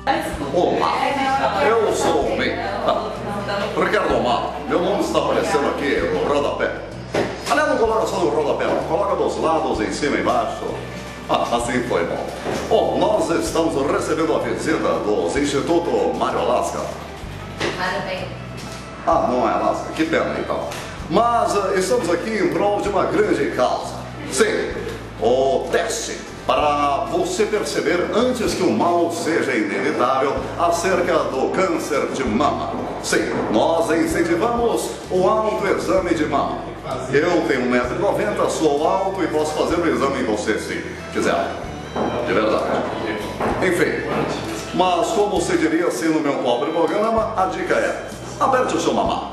Olá, eu sou o Ricardo Amado. Meu nome está aparecendo aqui no rodapé. Aliás, não coloca só no rodapé, não. Coloca dos lados, em cima e embaixo. Assim foi bom. Bom, nós estamos recebendo a visita do Instituto Mário Alaska. Não é Alaska? Que pena então. Mas estamos aqui em prol de uma grande causa. Sim, o teste para você perceber antes que o mal seja inevitável acerca do câncer de mama. Sim, nós incentivamos o autoexame de mama. Eu tenho 1,90 m, sou alto e posso fazer o exame em você se quiser. De verdade. Enfim, mas como se diria assim no meu pobre programa, a dica é: aperte o seu mamar.